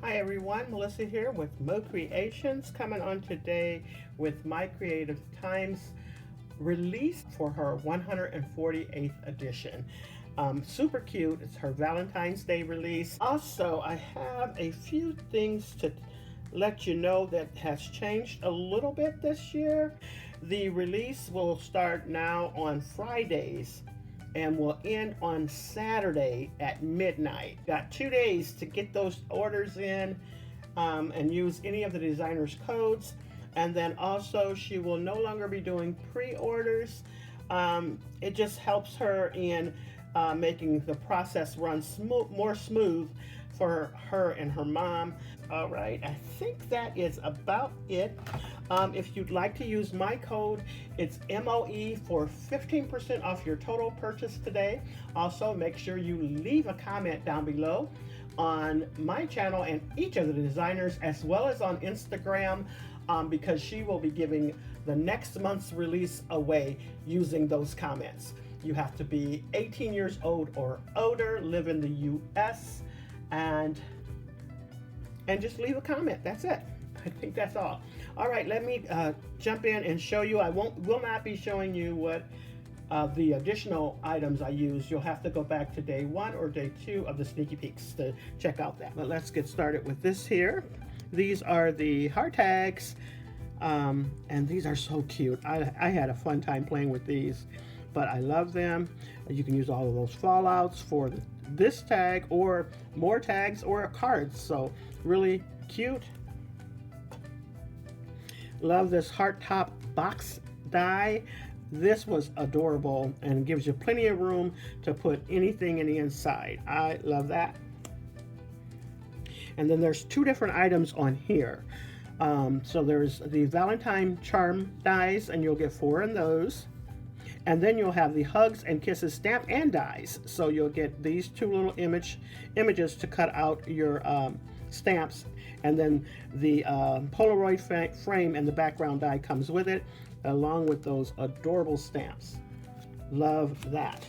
Hi everyone, Melissa here with Mo Creations, coming on today with My Creative Times release for her 148th edition. Super cute, it's her Valentine's Day release. Also, I have a few things to let you know that has changed a little bit this year. The release will start now on Fridays and will end on Saturday at midnight. Got 2 days to get those orders in and use any of the designer's codes. And then also, she will no longer be doing pre-orders. It just helps her in making the process run more smooth for her and her mom. All right, I think that is about it. If you'd like to use my code, it's MOE for 15% off your total purchase today. Also, make sure you leave a comment down below on my channel and each of the designers, as well as on Instagram, because she will be giving the next month's release away using those comments. You have to be 18 years old or older, live in the US, and just leave a comment. That's it. I think that's all. All right, let me jump in and show you. I will not be showing you what the additional items I use. You'll have to go back to day 1 or day 2 of the sneaky peeks to check out that. But let's get started with this here. These are the heart tags, and these are so cute. I had a fun time playing with these, but I love them. You can use all of those fallouts for this tag or more tags or cards, so really cute. Love this heart top box die. This was adorable and gives you plenty of room to put anything in the inside. I love that. And then there's 2 different items on here. So there's the Valentine charm dies, and you'll get 4 in those. And then you'll have the hugs and kisses stamp and dies. So you'll get these 2 little images to cut out your stamps, and then the Polaroid frame and the background die comes with it, along with those adorable stamps. Love that.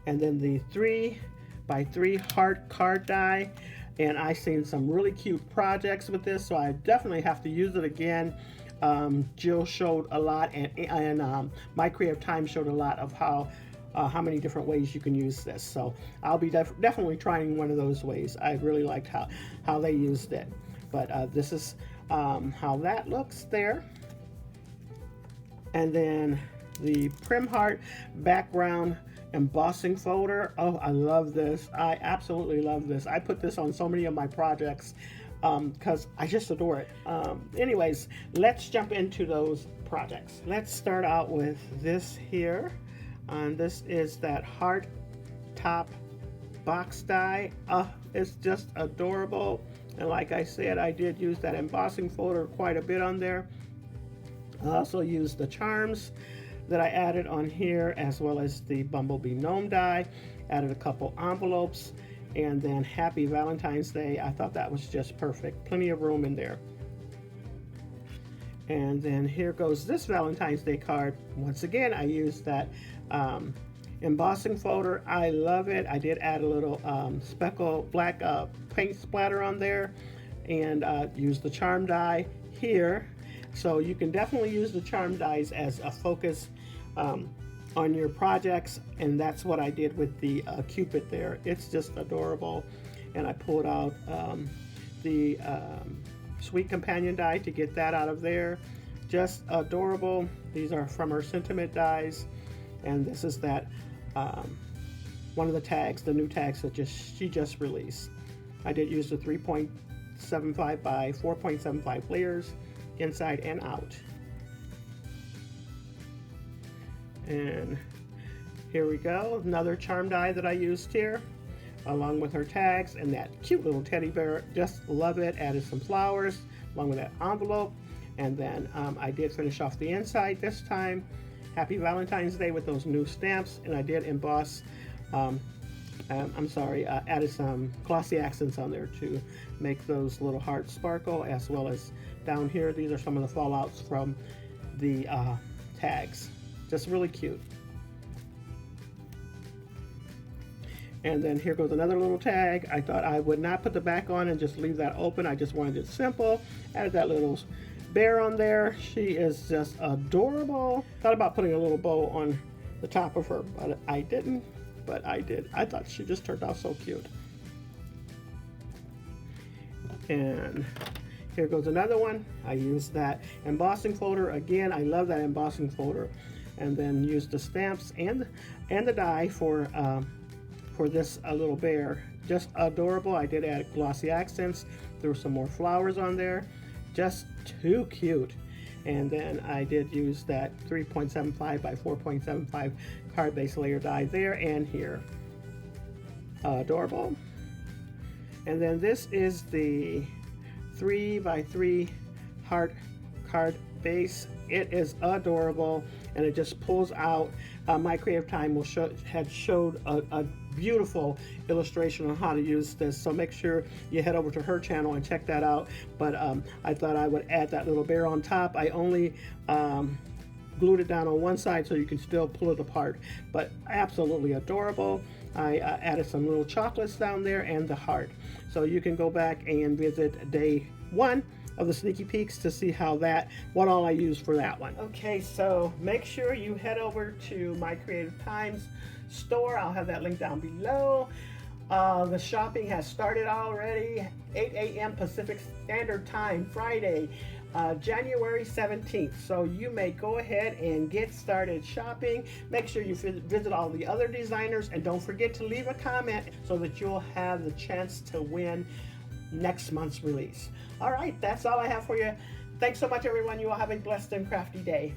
And then the 3x3 heart card die, and I've seen some really cute projects with this, so I definitely have to use it again. Jill showed a lot, and My Creative Time showed a lot of how many different ways you can use this. So I'll be definitely trying one of those ways. I really liked how they used it. But this is how that looks there. And then the Prim Heart background embossing folder. Oh, I love this. I absolutely love this. I put this on so many of my projects because I just adore it. Anyways, let's jump into those projects. Let's start out with this here. This is that heart top box die. It's just adorable. And like I said, I did use that embossing folder quite a bit on there. I also used the charms that I added on here, as well as the Bumblebee Gnome die. Added a couple envelopes, and then Happy Valentine's Day. I thought that was just perfect. Plenty of room in there. And then here goes this Valentine's Day card. Once again, I used that embossing folder. I love it. I did add a little speckle black paint splatter on there, and use the charm die here. So you can definitely use the charm dies as a focus on your projects, and that's what I did with the Cupid there. It's just adorable. And I pulled out the Sweet Companion die to get that out of there. Just adorable. These are from her sentiment dies, and this is that one of the tags, the new tags that she just released. I did use the 3.75 by 4.75 layers inside and out. And here we go, another charm die that I used here, along with her tags and that cute little teddy bear. Just love it. Added some flowers along with that envelope, and then I did finish off the inside this time. Happy Valentine's Day with those new stamps, and I did emboss added some glossy accents on there to make those little hearts sparkle, as well as down here, these are some of the fallouts from the tags. Just really cute. And then here goes another little tag. I thought I would not put the back on and just leave that open. I just wanted it simple. Added that little bear on there. She is just adorable. Thought about putting a little bow on the top of her, but I didn't. But I did. I thought she just turned out so cute. And here goes another one. I used that embossing folder again. I love that embossing folder. And then used the stamps and the die for this little bear. Just adorable. I did add glossy accents. There were some more flowers on there. Just too cute. And then I did use that 3.75 by 4.75 card base layer die there and here. Adorable. And then this is the 3 by 3 heart card base. It is adorable, and it just pulls out. My Creative Time had showed a beautiful illustration on how to use this, so make sure you head over to her channel and check that out. But I thought I would add that little bear on top. I only glued it down on one side so you can still pull it apart, but absolutely adorable. I added some little chocolates down there and the heart, so you can go back and visit day 1 of the sneaky peeks to see what all I used for that one. Okay, so make sure you head over to my Creative Times store. I'll have that link down below. The shopping has started already. 8 a.m. Pacific Standard Time, Friday, January 17th. So you may go ahead and get started shopping. Make sure you visit all the other designers, and don't forget to leave a comment so that you'll have the chance to win next month's release. All right, that's all I have for you. Thanks so much, everyone. You all have a blessed and crafty day.